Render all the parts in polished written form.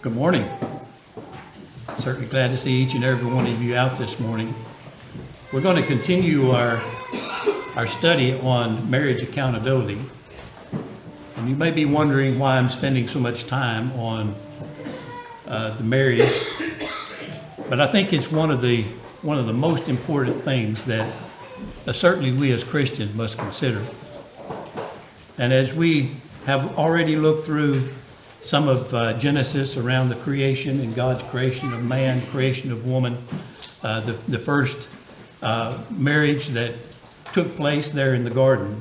Good morning. Certainly glad to see each and every one of you out this morning. We're going to continue our study on marriage accountability. And you may be wondering why I'm spending so much time on the marriage. But I think it's one of the most important things that certainly we as Christians must consider. And as we have already looked through some of Genesis around the creation and God's creation of man, creation of woman, the first marriage that took place there in the garden.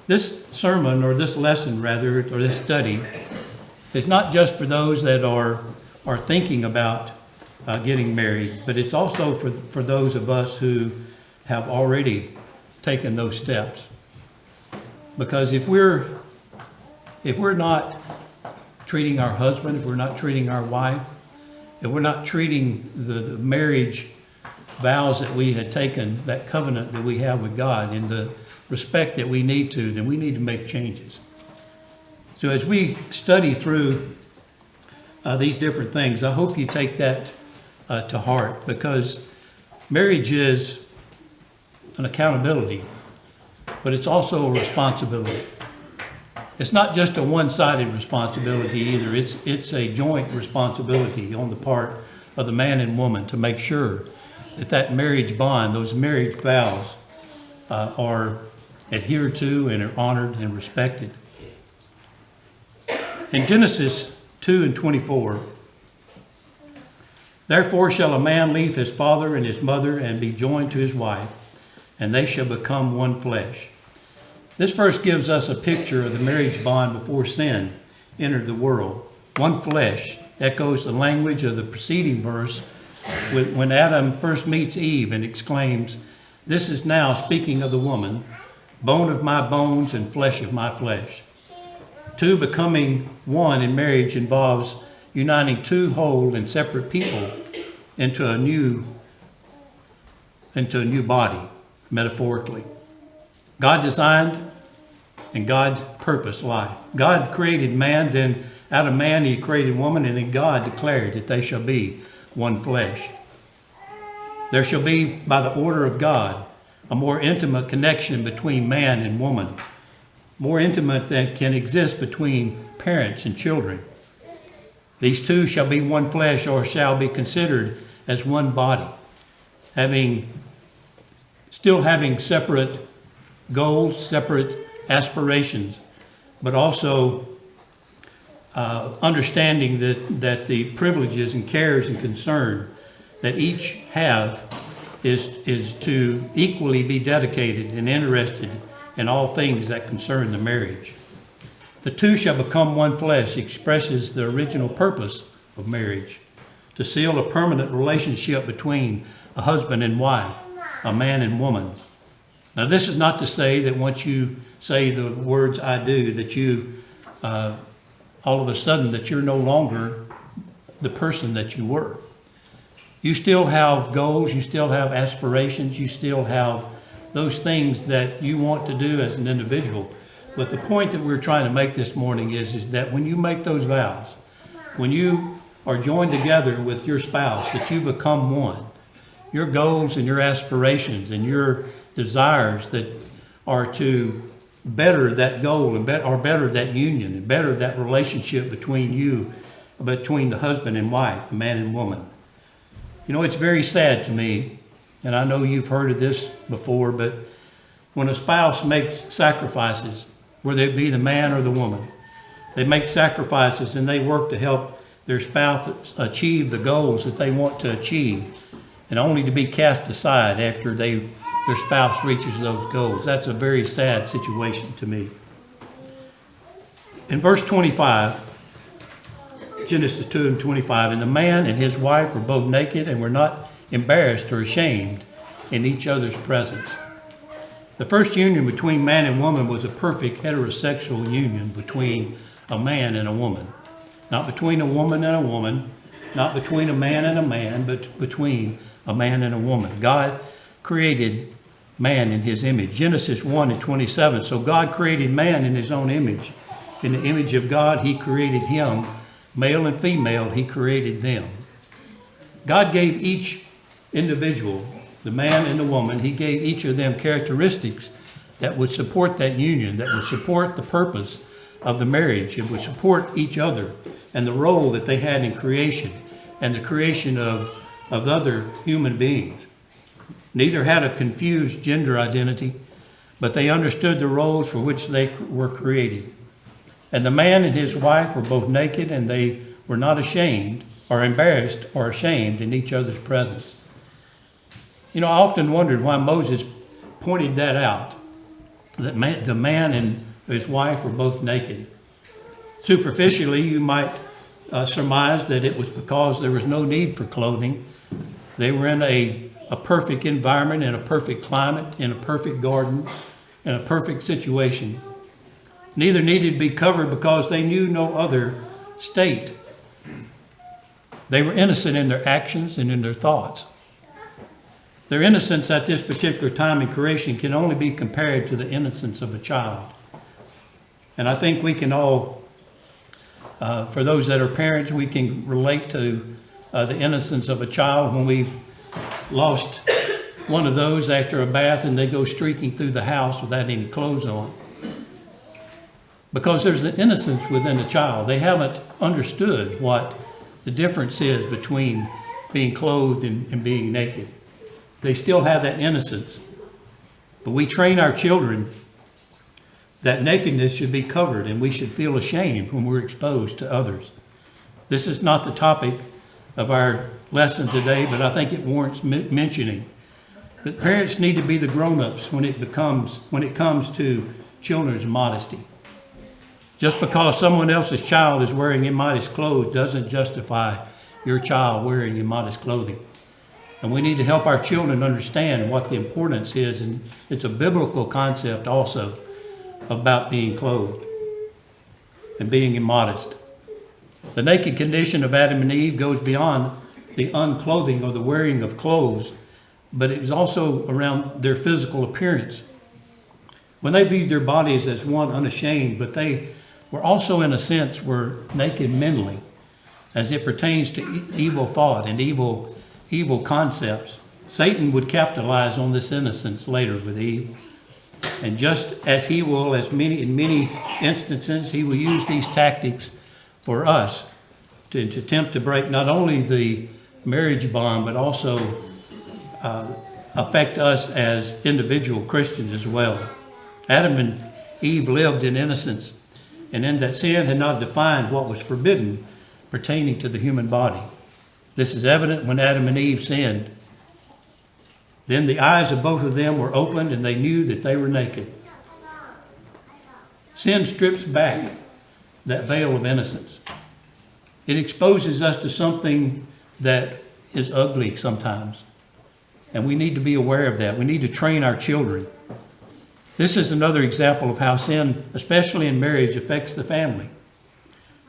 This sermon, or this lesson rather, or this study, is not just for those that are thinking about getting married, but it's also for those of us who have already taken those steps. Because if we're not treating our husband, if we're not treating our wife, if we're not treating the marriage vows that we had taken, that covenant that we have with God in the respect that we need to, then we need to make changes. So as we study through these different things, I hope you take that to heart, because marriage is an accountability, but it's also a responsibility. It's not just a one-sided responsibility either. It's a joint responsibility on the part of the man and woman to make sure that marriage bond, those marriage vows, are adhered to and are honored and respected. In Genesis 2:24, therefore shall a man leave his father and his mother and be joined to his wife, and they shall become one flesh. This verse gives us a picture of the marriage bond before sin entered the world. One flesh echoes the language of the preceding verse when Adam first meets Eve and exclaims, "This is now, speaking of the woman, bone of my bones and flesh of my flesh." Two becoming one in marriage involves uniting two whole and separate people into a new body, metaphorically. God designed and God purposed life. God created man, then out of man he created woman, and then God declared that they shall be one flesh. There shall be, by the order of God, a more intimate connection between man and woman, more intimate than can exist between parents and children. These two shall be one flesh, or shall be considered as one body, still having separate goals, separate aspirations, but also understanding that the privileges and cares and concern that each have is to equally be dedicated and interested in all things that concern the marriage. The two shall become one flesh expresses the original purpose of marriage, to seal a permanent relationship between a husband and wife, a man and woman. Now, this is not to say that once you say the words "I do," that you, all of a sudden, that you're no longer the person that you were. You still have goals, you still have aspirations, you still have those things that you want to do as an individual. But the point that we're trying to make this morning is that when you make those vows, when you are joined together with your spouse, that you become one, your goals and your aspirations and your desires that are to better that goal and better that union and better that relationship between the husband and wife, the man and woman. You know, it's very sad to me, and I know you've heard of this before, but when a spouse makes sacrifices, whether it be the man or the woman, they make sacrifices and they work to help their spouse achieve the goals that they want to achieve, and only to be cast aside after their spouse reaches those goals. That's a very sad situation to me. In verse 25, Genesis 2:25, and the man and his wife were both naked and were not embarrassed or ashamed in each other's presence. The first union between man and woman was a perfect heterosexual union between a man and a woman. Not between a woman and a woman, not between a man and a man, but between a man and a woman. God created man in his image. Genesis 1:27. So God created man in his own image. In the image of God, he created him. Male and female, he created them. God gave each individual, the man and the woman, he gave each of them characteristics that would support that union, that would support the purpose of the marriage. It would support each other and the role that they had in creation and the creation of other human beings. Neither had a confused gender identity, but they understood the roles for which they were created. And the man and his wife were both naked, and they were not ashamed or embarrassed or ashamed in each other's presence. You know, I often wondered why Moses pointed that out, that the man and his wife were both naked. Superficially, you might surmise that it was because there was no need for clothing. They were in a perfect environment, in a perfect climate, in a perfect garden, in a perfect situation. Neither needed to be covered because they knew no other state. They were innocent in their actions and in their thoughts. Their innocence at this particular time in creation can only be compared to the innocence of a child. And I think we can all, for those that are parents, we can relate to the innocence of a child when we've lost one of those after a bath and they go streaking through the house without any clothes on. Because there's an innocence within a child. They haven't understood what the difference is between being clothed and being naked. They still have that innocence. But we train our children that nakedness should be covered and we should feel ashamed when we're exposed to others. This is not the topic of our lesson today, but I think it warrants mentioning. That parents need to be the grown-ups when it comes to children's modesty. Just because someone else's child is wearing immodest clothes doesn't justify your child wearing immodest clothing. And we need to help our children understand what the importance is, and it's a biblical concept also about being clothed and being immodest. The naked condition of Adam and Eve goes beyond the unclothing or the wearing of clothes, but it's also around their physical appearance. When they viewed their bodies as one unashamed, but they were also in a sense were naked mentally as it pertains to evil thought and evil concepts. Satan would capitalize on this innocence later with Eve. And just as he will, in many instances, he will use these tactics for us to attempt to break not only the marriage bond, but also affect us as individual Christians as well. Adam and Eve lived in innocence, and in that sin had not defined what was forbidden pertaining to the human body. This is evident when Adam and Eve sinned. Then the eyes of both of them were opened and they knew that they were naked. Sin strips back that veil of innocence. It exposes us to something that is ugly sometimes. And we need to be aware of that. We need to train our children. This is another example of how sin, especially in marriage, affects the family.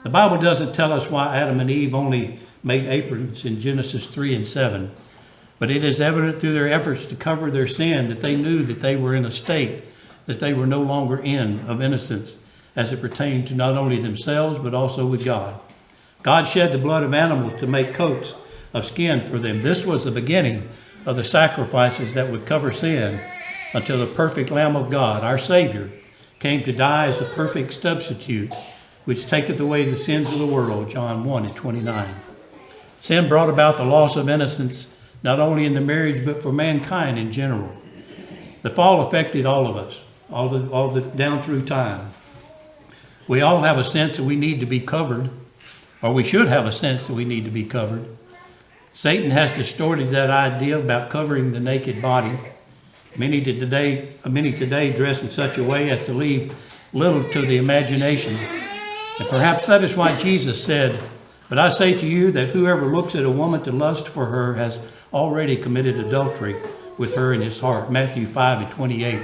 The Bible doesn't tell us why Adam and Eve only made aprons in Genesis 3 and 7. But it is evident through their efforts to cover their sin that they knew that they were in a state that they were no longer in of innocence as it pertained to not only themselves but also with God. God shed the blood of animals to make coats of skin for them. This was the beginning of the sacrifices that would cover sin until the perfect Lamb of God, our Savior, came to die as a perfect substitute, which taketh away the sins of the world, John 1 and 29. Sin brought about the loss of innocence, not only in the marriage, but for mankind in general. The fall affected all of us, all the down through time. We all have a sense that we need to be covered, or we should have a sense that we need to be covered. Satan has distorted that idea about covering the naked body. Many today dress in such a way as to leave little to the imagination. And perhaps that is why Jesus said, "But I say to you that whoever looks at a woman to lust for her has already committed adultery with her in his heart." Matthew 5 and 28.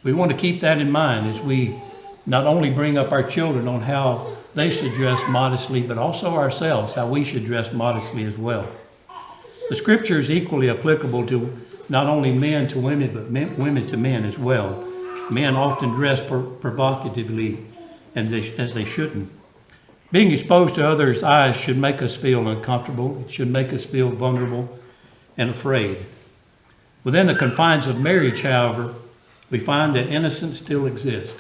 We want to keep that in mind as we not only bring up our children on how they should dress modestly, but also ourselves, how we should dress modestly as well. The scripture is equally applicable to not only men to women, but women to men as well. Men often dress provocatively, and as they shouldn't. Being exposed to others' eyes should make us feel uncomfortable. It should make us feel vulnerable and afraid. Within the confines of marriage, however, we find that innocence still exists,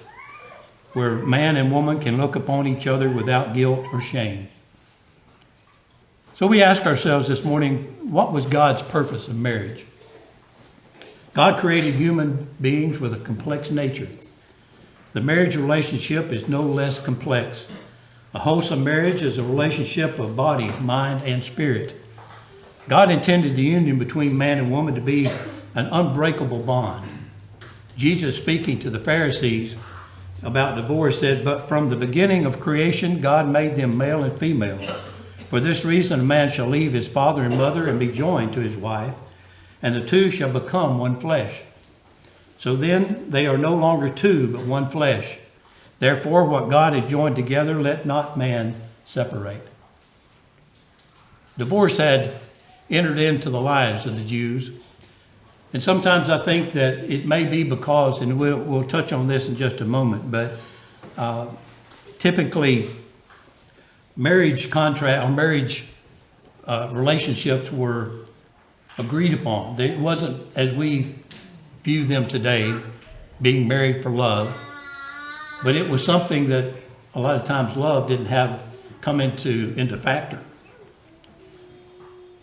where man and woman can look upon each other without guilt or shame. So we ask ourselves this morning, what was God's purpose of marriage? God created human beings with a complex nature. The marriage relationship is no less complex. A wholesome marriage is a relationship of body, mind, and spirit. God intended the union between man and woman to be an unbreakable bond. Jesus, speaking to the Pharisees about divorce, said, "But from the beginning of creation, God made them male and female. For this reason, a man shall leave his father and mother and be joined to his wife, and the two shall become one flesh. So then they are no longer two, but one flesh. Therefore, what God has joined together, let not man separate." Divorce had entered into the lives of the Jews. And sometimes I think that it may be because, and we'll touch on this in just a moment, but typically marriage contract or marriage relationships were agreed upon. It wasn't as we view them today, being married for love, but it was something that a lot of times love didn't have come into factor.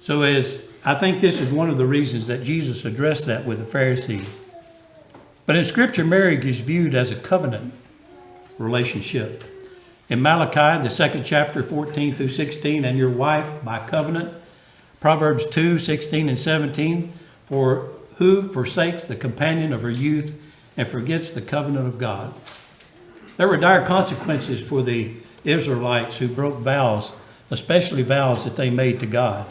So I think this is one of the reasons that Jesus addressed that with the Pharisees. But in Scripture, marriage is viewed as a covenant relationship. In Malachi, the 2nd chapter, 14 through 16, "And your wife by covenant." Proverbs 2, 16 and 17, "For who forsakes the companion of her youth and forgets the covenant of God?" There were dire consequences for the Israelites who broke vows, especially vows that they made to God.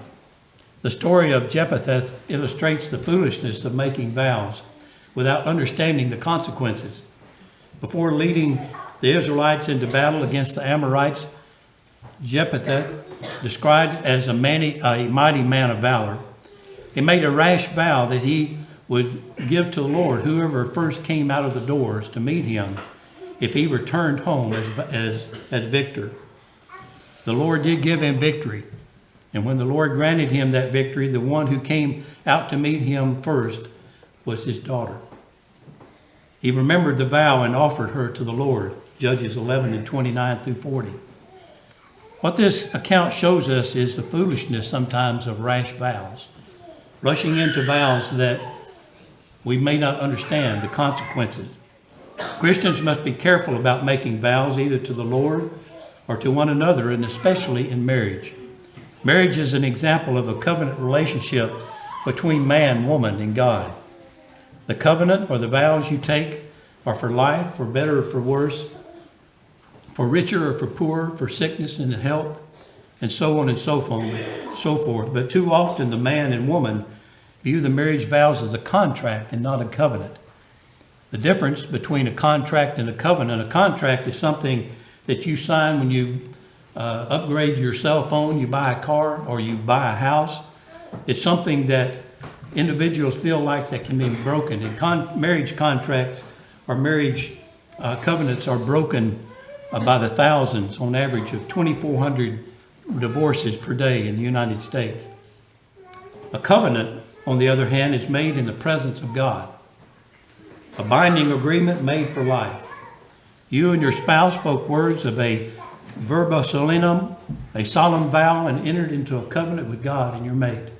The story of Jephthah illustrates the foolishness of making vows without understanding the consequences. Before leading the Israelites into battle against the Amorites, Jephthah, described as a mighty man of valor, he made a rash vow that he would give to the Lord whoever first came out of the doors to meet him if he returned home as victor. The Lord did give him victory. And when the Lord granted him that victory, the one who came out to meet him first was his daughter. He remembered the vow and offered her to the Lord, Judges 11 and 29 through 40. What this account shows us is the foolishness sometimes of rash vows, rushing into vows that we may not understand the consequences. Christians must be careful about making vows either to the Lord or to one another, and especially in marriage. Marriage is an example of a covenant relationship between man, woman, and God. The covenant or the vows you take are for life, for better or for worse, for richer or for poorer, for sickness and health, and so on and so forth. But too often the man and woman view the marriage vows as a contract and not a covenant. The difference between a contract and a contract is something that you sign when you upgrade your cell phone, you buy a car, or you buy a house. It's something that individuals feel like that can be broken. And marriage contracts or marriage covenants are broken by the thousands, on average of 2,400 divorces per day in the United States. A covenant, on the other hand, is made in the presence of God. A binding agreement made for life. You and your spouse spoke words of a verba solemnum, a solemn vow, and entered into a covenant with God and your mate.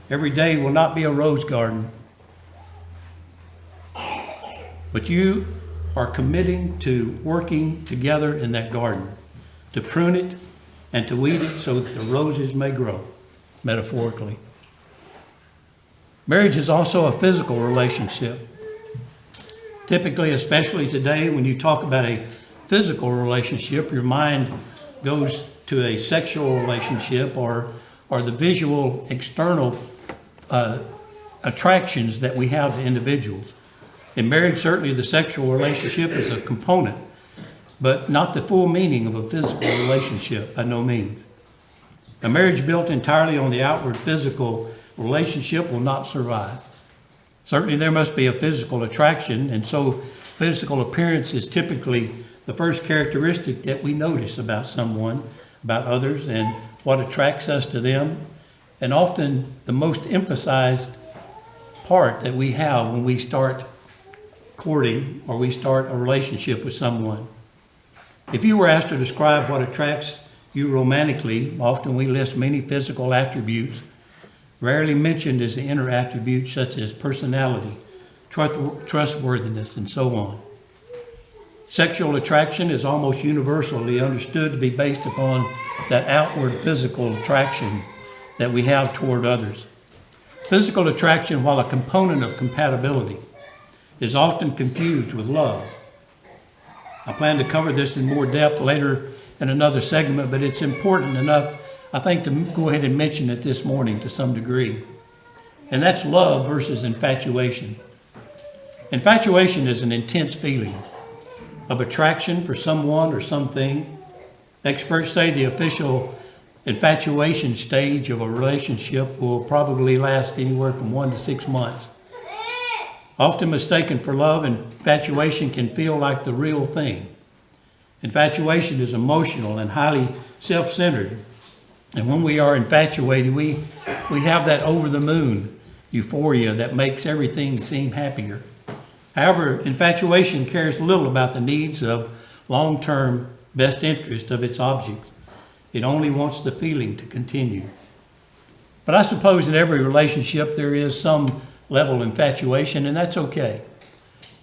Every day will not be a rose garden, but you are committing to working together in that garden, to prune it and to weed it so that the roses may grow, metaphorically. Marriage is also a physical relationship. Typically, especially today, when you talk about a physical relationship, your mind goes to a sexual relationship or the visual external attractions that we have to individuals. In marriage, certainly the sexual relationship is a component, but not the full meaning of a physical relationship by no means. A marriage built entirely on the outward physical relationship will not survive. Certainly there must be a physical attraction, and so physical appearance is typically the first characteristic that we notice about someone, about others, and what attracts us to them, and often the most emphasized part that we have when we start courting or we start a relationship with someone. If you were asked to describe what attracts you romantically, often we list many physical attributes. Rarely mentioned is the inner attributes such as personality, trustworthiness, and so on. Sexual attraction is almost universally understood to be based upon that outward physical attraction that we have toward others. Physical attraction, while a component of compatibility, is often confused with love. I plan to cover this in more depth later in another segment, but it's important enough, I think, to go ahead and mention it this morning to some degree. And that's love versus infatuation. Infatuation is an intense feeling of attraction for someone or something. Experts say the official infatuation stage of a relationship will probably last anywhere from 1 to 6 months. Often mistaken for love, infatuation can feel like the real thing. Infatuation is emotional and highly self-centered. And when we are infatuated, we have that over-the-moon euphoria that makes everything seem happier. However, infatuation cares little about the needs of long-term best interest of its objects. It only wants the feeling to continue. But I suppose in every relationship there is some level of infatuation, and that's okay.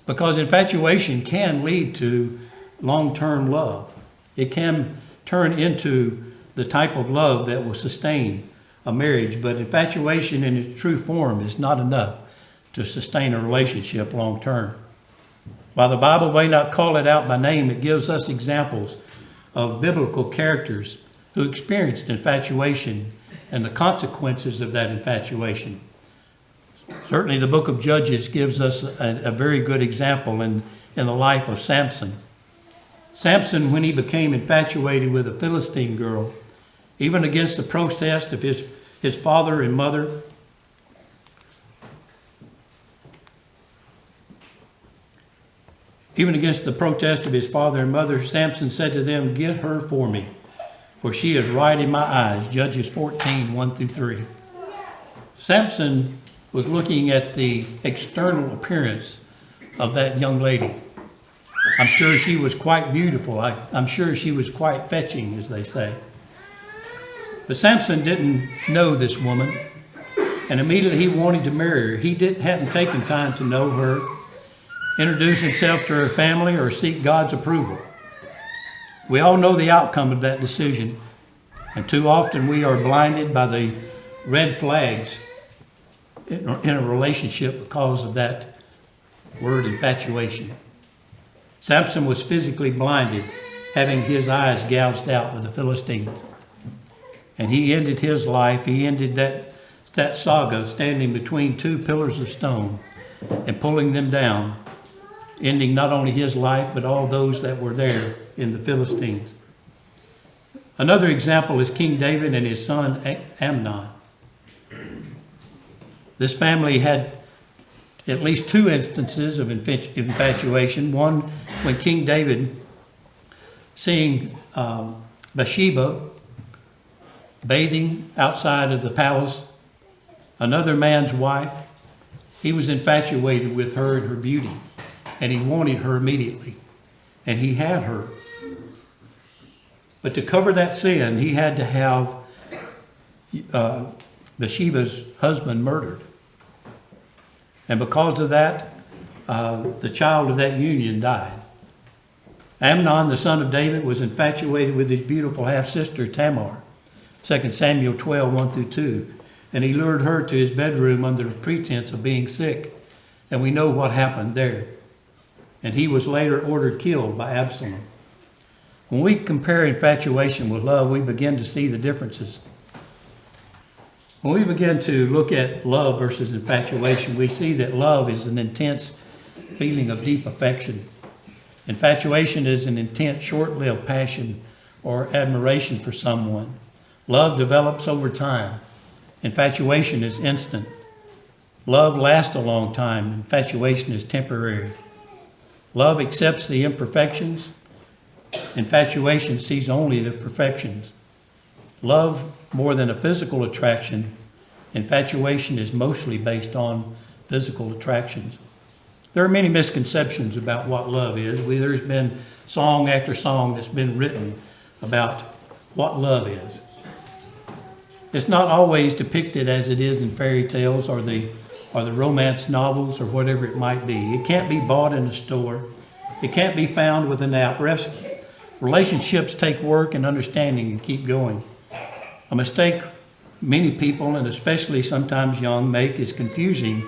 Because infatuation can lead to long-term love. It can turn into the type of love that will sustain a marriage, but infatuation in its true form is not enough to sustain a relationship long-term. While the Bible may not call it out by name, it gives us examples of biblical characters who experienced infatuation and the consequences of that infatuation. Certainly the book of Judges gives us a very good example in the life of Samson. Samson, when he became infatuated with a Philistine girl, even against the protest of his father and mother, Samson said to them, "Get her for me, for she is right in my eyes." Judges 14, 1 through 3. Samson was looking at the external appearance of that young lady. I'm sure she was quite beautiful. I'm sure she was quite fetching, as they say. But Samson didn't know this woman, and immediately he wanted to marry her. He hadn't taken time to know her, introduce himself to her family, or seek God's approval. We all know the outcome of that decision, and too often we are blinded by the red flags in a relationship because of that word infatuation. Samson was physically blinded, having his eyes gouged out with the Philistines. And he ended his life, he ended that saga standing between two pillars of stone and pulling them down, ending not only his life, but all those that were there in the Philistines. Another example is King David and his son Amnon. This family had at least 2 instances of infatuation. One, when King David, seeing Bathsheba bathing outside of the palace, another man's wife, he was infatuated with her and her beauty, and he wanted her immediately, and he had her. But to cover that sin, he had to have Bathsheba's husband murdered. And because of that, the child of that union died. Amnon, the son of David, was infatuated with his beautiful half-sister Tamar, 2 Samuel 12, 1 through 2. And he lured her to his bedroom under the pretense of being sick. And we know what happened there. And he was later ordered killed by Absalom. When we compare infatuation with love, we begin to see the differences. When we begin to look at love versus infatuation, we see that love is an intense feeling of deep affection. Infatuation is an intense, short-lived passion or admiration for someone. Love develops over time. Infatuation is instant. Love lasts a long time. Infatuation is temporary. Love accepts the imperfections Infatuation sees only the perfections. Love, more than a physical attraction, infatuation is mostly based on physical attractions. There are many misconceptions about what love is. There's been song after song that's been written about what love is. It's not always depicted as it is in fairy tales or the romance novels or whatever it might be. It can't be bought in a store. It can't be found with an app. Relationships take work and understanding and keep going. A mistake many people, and especially sometimes young, make is confusing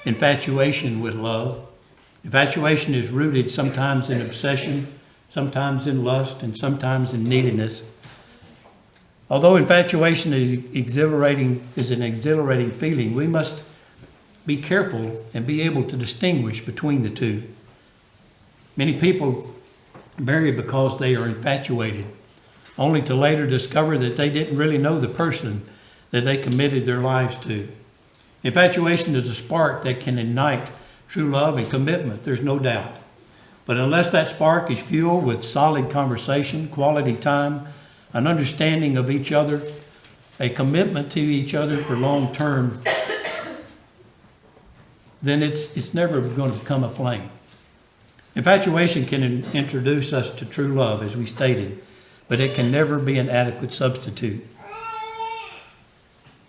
infatuation with love. Infatuation is rooted sometimes in obsession, sometimes in lust, and sometimes in neediness. Although infatuation is an exhilarating feeling, we must be careful and be able to distinguish between the two. Many people marry because they are infatuated, only to later discover that they didn't really know the person that they committed their lives to. Infatuation is a spark that can ignite true love and commitment, there's no doubt. But unless that spark is fueled with solid conversation, quality time, an understanding of each other, a commitment to each other for long term, then it's never going to become a flame. Infatuation can introduce us to true love, as we stated, but it can never be an adequate substitute.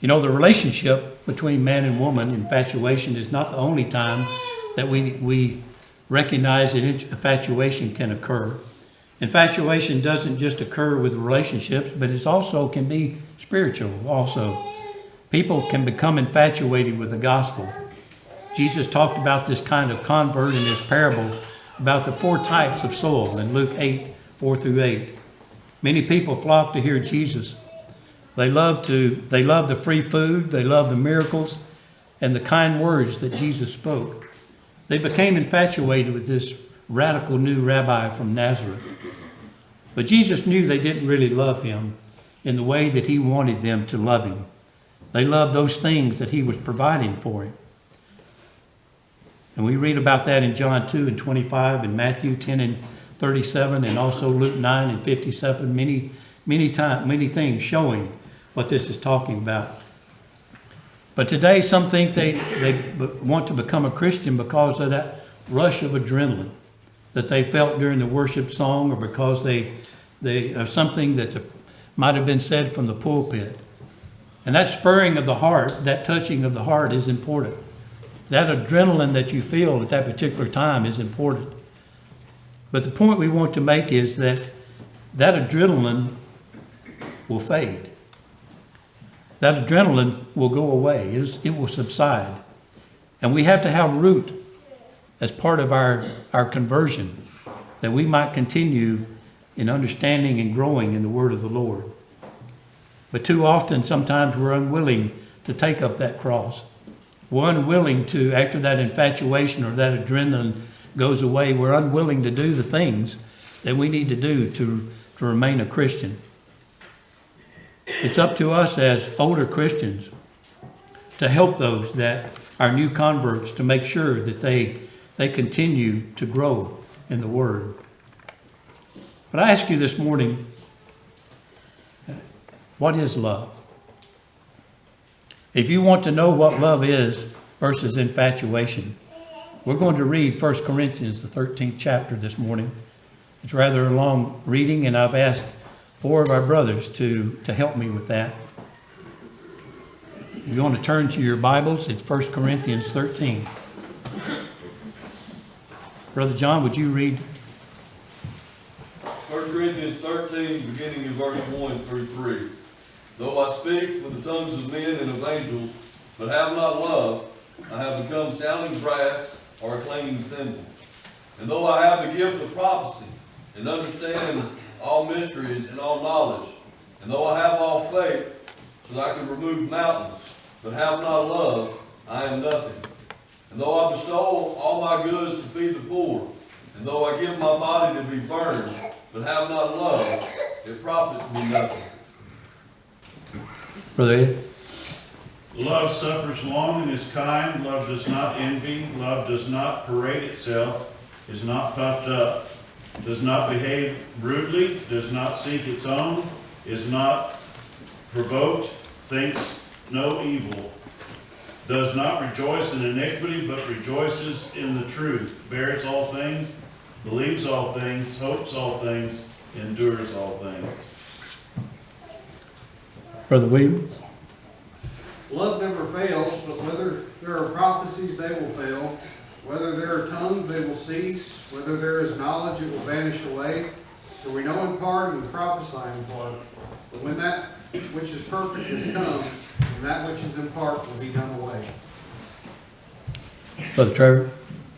You know, the relationship between man and woman, infatuation, is not the only time that we recognize that infatuation can occur. Infatuation doesn't just occur with relationships, but it also can be spiritual also. People can become infatuated with the gospel. Jesus talked about this kind of convert in his parable about the 4 types of soil in Luke 8, 4 through 8. Many people flock to hear Jesus. They love the free food, they love the miracles, and the kind words that Jesus spoke. They became infatuated with this radical new rabbi from Nazareth. But Jesus knew they didn't really love him in the way that he wanted them to love him. They loved those things that he was providing for him. And we read about that in John 2 and 25 and Matthew 10 and 37 and also Luke 9 and 57, many things showing what this is talking about. But today some think they want to become a Christian because of that rush of adrenaline that they felt during the worship song, or because they are something that might have been said from the pulpit. And that spurring of the heart, that touching of the heart is important. That adrenaline that you feel at that particular time is important. But the point we want to make is that adrenaline will fade. That adrenaline will go away. It will subside. And we have to have root as part of our conversion, that we might continue in understanding and growing in the word of the Lord. But too often, sometimes we're unwilling to take up that cross. We're unwilling to, after that infatuation or that adrenaline goes away, we're unwilling to do the things that we need to do to remain a Christian. It's up to us as older Christians to help those that are new converts, to make sure that they continue to grow in the Word. But I ask you this morning, what is love? If you want to know what love is versus infatuation, we're going to read 1 Corinthians, the 13th chapter this morning. It's rather a long reading, and I've asked 4 of our brothers to help me with that. If you want to turn to your Bibles, it's 1 Corinthians 13. Brother John, would you read? 1 Corinthians 13, beginning in verse 1 through 3. Though I speak with the tongues of men and of angels, but have not love, I have become sounding brass or a clanging cymbal. And though I have the gift of prophecy, and understand all mysteries and all knowledge, and though I have all faith, so that I can remove mountains, but have not love, I am nothing. And though I bestow all my goods to feed the poor, and though I give my body to be burned, but have not love, it profits me nothing. Brother Ed? Love suffers long and is kind. Love does not envy. Love does not parade itself, is not puffed up, does not behave rudely, does not seek its own, is not provoked, thinks no evil, does not rejoice in iniquity, but rejoices in the truth, bears all things, believes all things, hopes all things, endures all things. Brother Williams? Love never fails, but whether there are prophecies, they will fail. Whether there are tongues, they will cease. Whether there is knowledge, it will vanish away. For we know in part and we prophesy in part. But when that which is perfect is come, then that which is in part will be done away. Brother Trevor?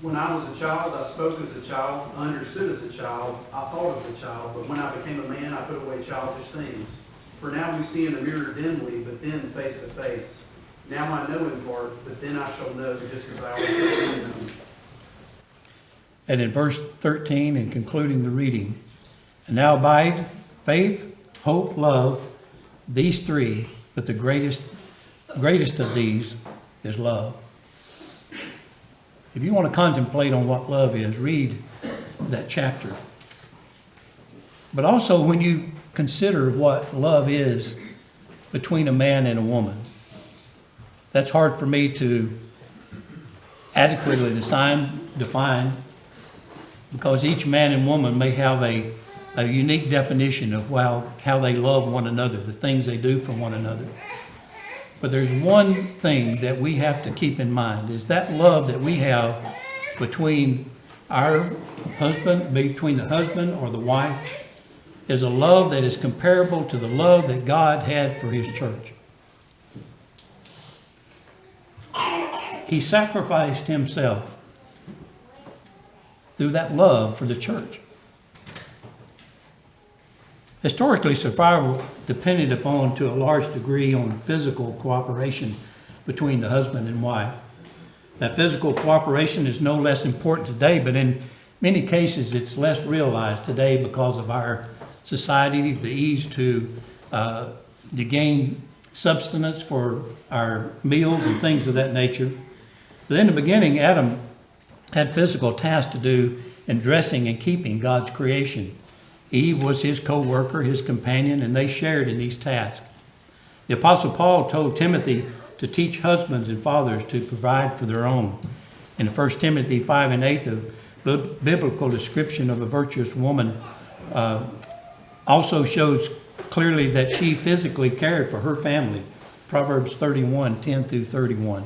When I was a child, I spoke as a child, I understood as a child, I thought as a child, but when I became a man, I put away childish things. For now we see in a mirror dimly, but then face to face. Now I know in part, but then I shall know just as I already know. And in verse 13, in concluding the reading, and now abide faith, hope, love, these three, but the greatest of these is love. If you want to contemplate on what love is, read that chapter. But also when you consider what love is between a man and a woman, that's hard for me to adequately define because each man and woman may have a unique definition of how they love one another, the things they do for one another. But there's one thing that we have to keep in mind, is that love that we have between our husband, between the husband or the wife, is a love that is comparable to the love that God had for his church. He sacrificed himself through that love for the church. Historically, survival depended upon, to a large degree, on physical cooperation between the husband and wife. That physical cooperation is no less important today, but in many cases it's less realized today because of our society, the ease to gain substance for our meals and things of that nature. But in the beginning, Adam had physical tasks to do in dressing and keeping God's creation. Eve was his co-worker, his companion, and they shared in these tasks. The Apostle Paul told Timothy to teach husbands and fathers to provide for their own. In 1 Timothy 5 and 8, the biblical description of a virtuous woman also shows clearly that she physically cared for her family. Proverbs 31, 10 through 31.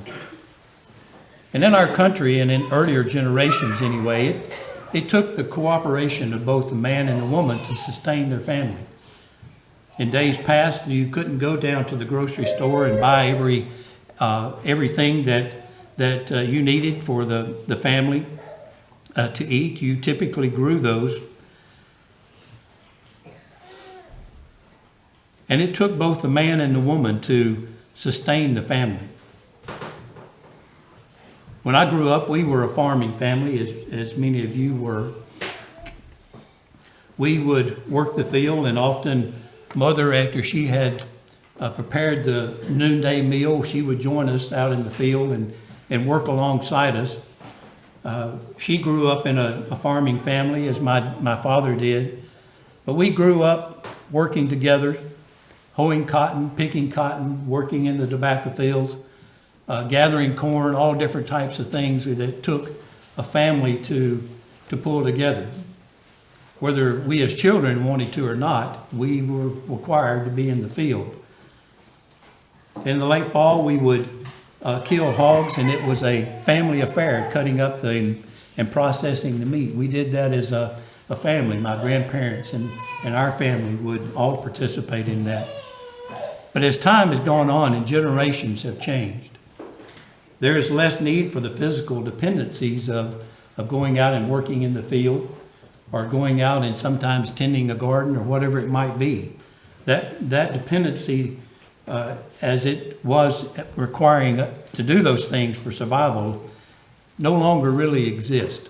And in our country, and in earlier generations anyway, it took the cooperation of both the man and the woman to sustain their family. In days past, you couldn't go down to the grocery store and buy everything that you needed for the family to eat. You typically grew those. And it took both the man and the woman to sustain the family. When I grew up, we were a farming family, as many of you were. We would work the field, and often Mother, after she had prepared the noonday meal, she would join us out in the field and work alongside us. She grew up in a farming family, as my father did. But we grew up working together, hoeing cotton, picking cotton, working in the tobacco fields, gathering corn, all different types of things that took a family to pull together. Whether we as children wanted to or not, we were required to be in the field. In the late fall, we would kill hogs, and it was a family affair, cutting up and processing the meat. We did that as a family. My grandparents and our family would all participate in that. But as time has gone on and generations have changed, there is less need for the physical dependencies of going out and working in the field, or going out and sometimes tending a garden, or whatever it might be. That dependency, as it was requiring to do those things for survival, no longer really exists.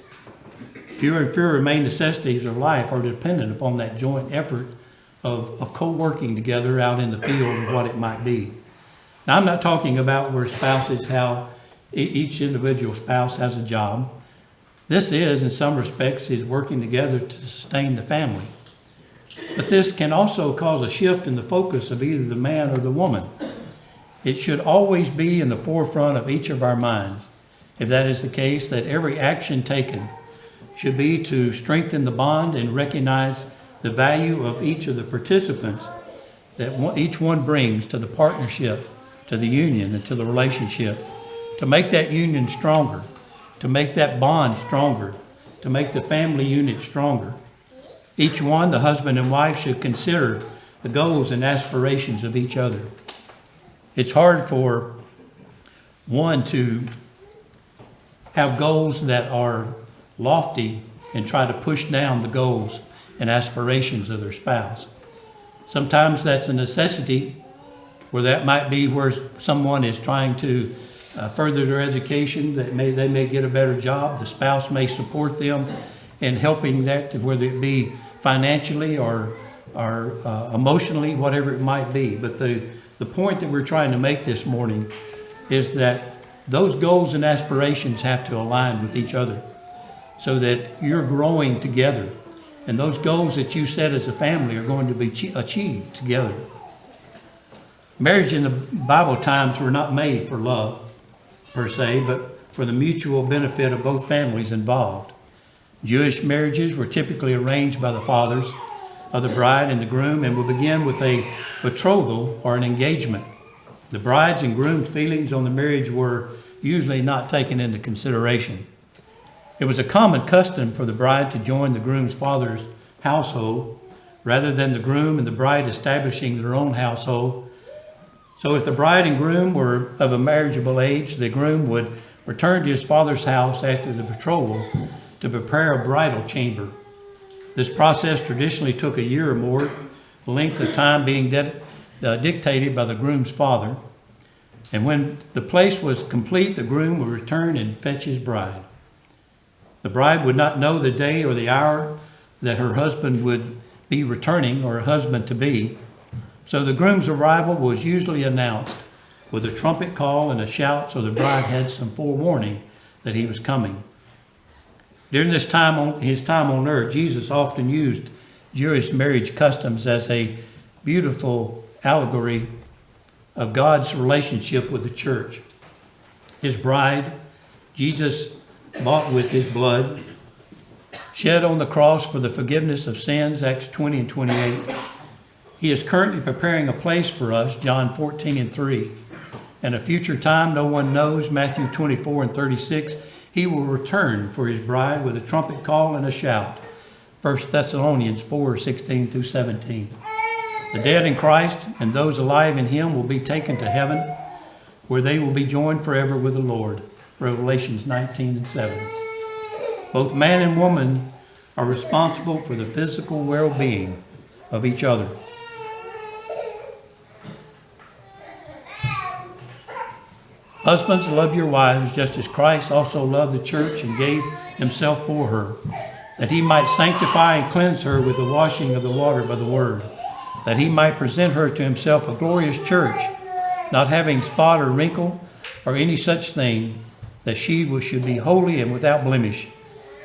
Fewer and fewer main necessities of life are dependent upon that joint effort of co-working together out in the field, or what it might be. Now, I'm not talking about where spouses, how each individual spouse has a job. This is, in some respects, is working together to sustain the family. But this can also cause a shift in the focus of either the man or the woman. It should always be in the forefront of each of our minds, if that is the case, that every action taken should be to strengthen the bond and recognize the value of each of the participants that each one brings to the partnership, to the union, and to the relationship, to make that union stronger, to make that bond stronger, to make the family unit stronger. Each one, the husband and wife, should consider the goals and aspirations of each other. It's hard for one to have goals that are lofty and try to push down the goals and aspirations of their spouse. Sometimes that's a necessity, where that might be where someone is trying to further their education, that they may get a better job. The spouse may support them in helping that, whether it be financially or emotionally, whatever it might be. But the point that we're trying to make this morning is that those goals and aspirations have to align with each other so that you're growing together. And those goals that you set as a family are going to be achieved together. Marriage in the Bible times were not made for love, per se, but for the mutual benefit of both families involved. Jewish marriages were typically arranged by the fathers of the bride and the groom and would begin with a betrothal or an engagement. The bride's and groom's feelings on the marriage were usually not taken into consideration. It was a common custom for the bride to join the groom's father's household rather than the groom and the bride establishing their own household. So if the bride and groom were of a marriageable age, the groom would return to his father's house after the betrothal to prepare a bridal chamber. This process traditionally took a year or more, the length of time being dictated by the groom's father. And when the place was complete, the groom would return and fetch his bride. The bride would not know the day or the hour that her husband would be returning, or her husband to be. So the groom's arrival was usually announced with a trumpet call and a shout, so the bride had some forewarning that he was coming. During his time on earth, Jesus often used Jewish marriage customs as a beautiful allegory of God's relationship with the church. His bride, Jesus bought with his blood, shed on the cross for the forgiveness of sins, Acts 20 and 28. He is currently preparing a place for us, John 14 and 3. And a future time no one knows, Matthew 24 and 36. He will return for his bride with a trumpet call and a shout, 1 Thessalonians 4, 16 through 17. The dead in Christ and those alive in him will be taken to heaven, where they will be joined forever with the Lord, Revelations 19 and 7. Both man and woman are responsible for the physical well-being of each other. Husbands, love your wives just as Christ also loved the church and gave himself for her, that he might sanctify and cleanse her with the washing of the water by the word, that he might present her to himself a glorious church, not having spot or wrinkle or any such thing, that she should be holy and without blemish.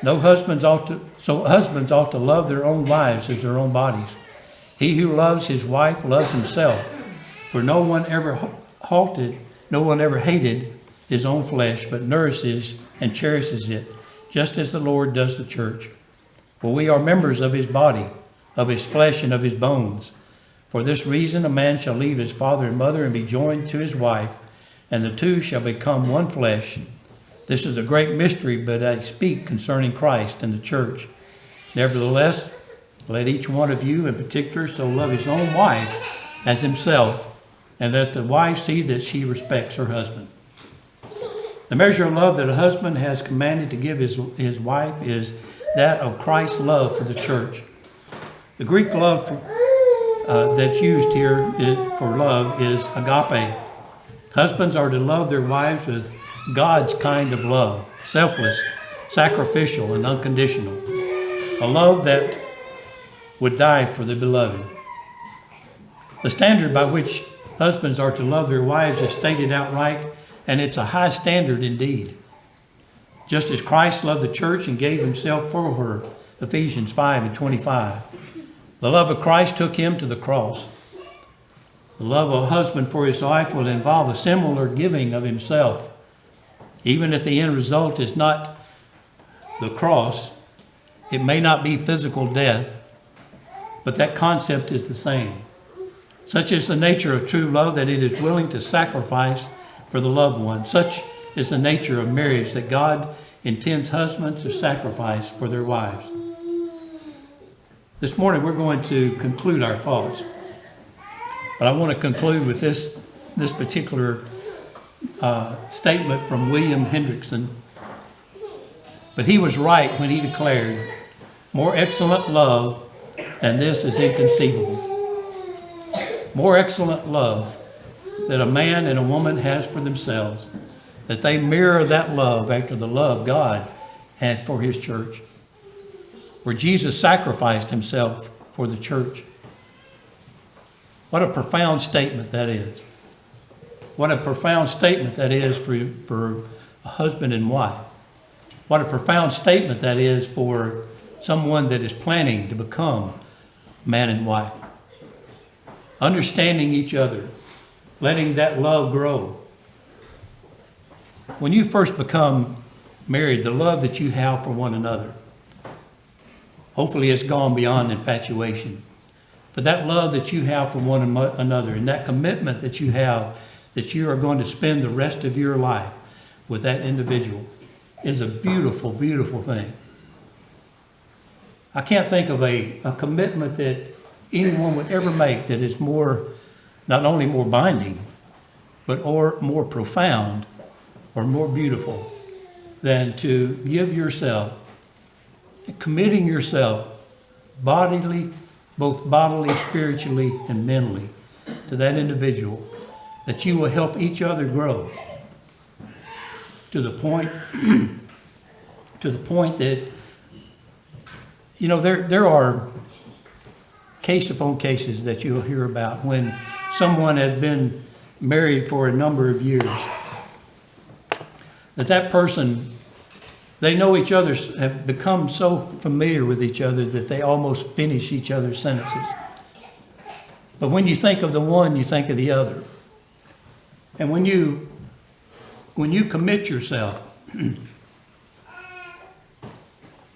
Husbands ought to love their own wives as their own bodies. He who loves his wife loves himself, for no one ever hated his own flesh, but nourishes and cherishes it, just as the Lord does the church. For we are members of his body, of his flesh and of his bones. For this reason a man shall leave his father and mother and be joined to his wife, and the two shall become one flesh. This is a great mystery, but I speak concerning Christ and the church. Nevertheless, let each one of you in particular so love his own wife as himself, and let the wife see that she respects her husband. The measure of love that a husband has commanded to give his wife is that of Christ's love for the church. The Greek love that's used here for love is agape. Husbands are to love their wives with God's kind of love, selfless, sacrificial, and unconditional. A love that would die for the beloved. The standard by which husbands are to love their wives is stated outright, and it's a high standard indeed. just as Christ loved the church and gave himself for her. Ephesians 5:25. The love of Christ took him to the cross. The love of a husband for his wife will involve a similar giving of himself. Even if the end result is not the cross, it may not be physical death, but that concept is the same. Such is the nature of true love, that it is willing to sacrifice for the loved one. Such is the nature of marriage, that God intends husbands to sacrifice for their wives. This morning we're going to conclude our thoughts. But I want to conclude with this particular statement from William Hendrickson. But he was right when he declared, more excellent love than this is inconceivable. More excellent love that a man and a woman has for themselves, that they mirror that love after the love God had for his church, where Jesus sacrificed himself for the church. What a profound statement that is. What a profound statement that is for a husband and wife. What a profound statement that is for someone that is planning to become man and wife. Understanding each other, letting that love grow. When you first become married, the love that you have for one another, hopefully it's gone beyond infatuation. But that love that you have for one another and that commitment that you have, that you are going to spend the rest of your life with that individual, is a beautiful, beautiful thing. I can't think of a commitment that anyone would ever make that is more, not only more binding, but or more profound or more beautiful than to give yourself, committing yourself bodily, both bodily, spiritually, and mentally to that individual, that you will help each other grow to the point that, you know, there are case upon cases that you'll hear about when someone has been married for a number of years, that person, they know each other, have become so familiar with each other that they almost finish each other's sentences. But when you think of the one, you think of the other. And when you commit yourself,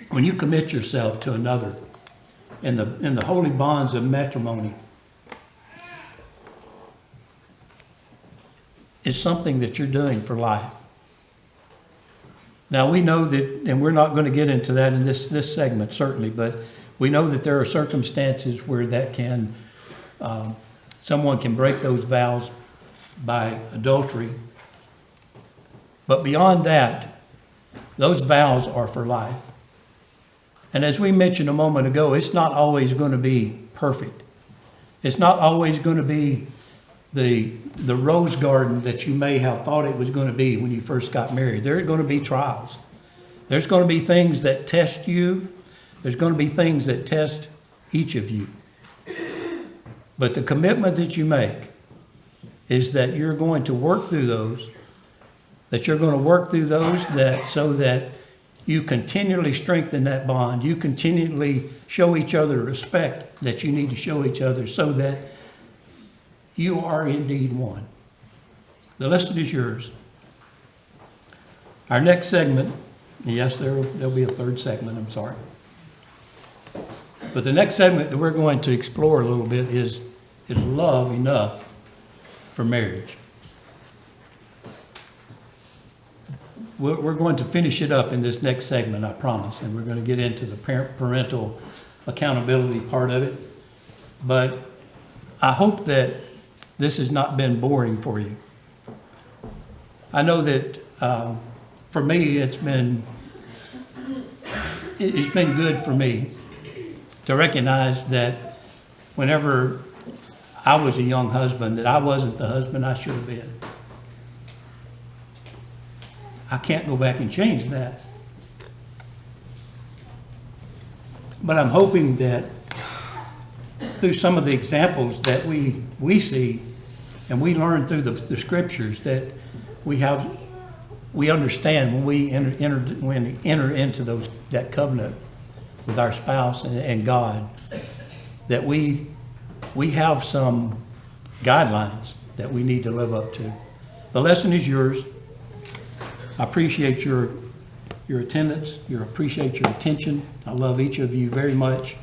when you commit yourself to another in the holy bonds of matrimony, it's something that you're doing for life. Now we know that, and we're not going to get into that in this segment certainly, but we know that there are circumstances where that can, someone can break those vows by adultery. But beyond that, those vows are for life. And as we mentioned a moment ago, it's not always going to be perfect. It's not always going to be the rose garden that you may have thought it was going to be when you first got married. There are going to be trials. There's going to be things that test you. There's going to be things that test each of you. But the commitment that you make is that you're going to work through those, so that you continually strengthen that bond. You continually show each other respect that you need to show each other, so that you are indeed one. The lesson is yours. Our next segment, yes, there'll be a third segment, I'm sorry. But the next segment that we're going to explore a little bit is love enough for marriage? We're going to finish it up in this next segment, I promise, and we're going to get into the parental accountability part of it. But I hope that this has not been boring for you. I know that for me, it's been good for me to recognize that whenever I was a young husband, that I wasn't the husband I should have been. I can't go back and change that. But I'm hoping that through some of the examples that we see and we learn through the scriptures, that we have we understand when we enter into that covenant with our spouse and God, that we have some guidelines that we need to live up to. The lesson is yours. I appreciate your attendance. Appreciate your attention. I love each of you very much.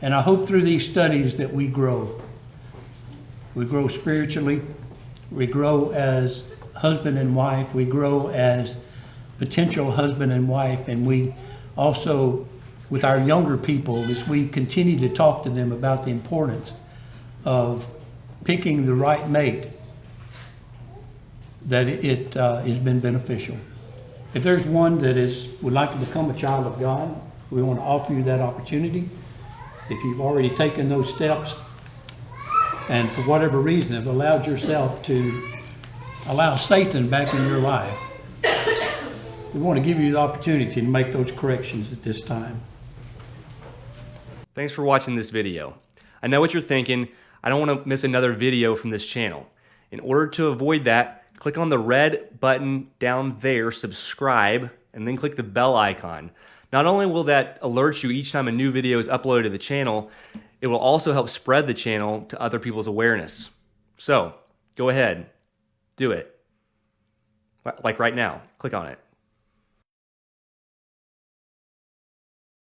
And I hope through these studies that we grow. We grow spiritually. We grow as husband and wife. We grow as potential husband and wife. And we also, with our younger people, as we continue to talk to them about the importance of picking the right mate, that it has been beneficial. If there's one that would like to become a child of God, we want to offer you that opportunity. If you've already taken those steps and for whatever reason have allowed yourself to allow Satan back in your life, we want to give you the opportunity to make those corrections at this time. Thanks for watching this video. I know what you're thinking. I don't want to miss another video from this channel. In order to avoid that, click on the red button down there, subscribe, and then click the bell icon. Not only will that alert you each time a new video is uploaded to the channel, it will also help spread the channel to other people's awareness. So, go ahead, do it. Like right now, click on it.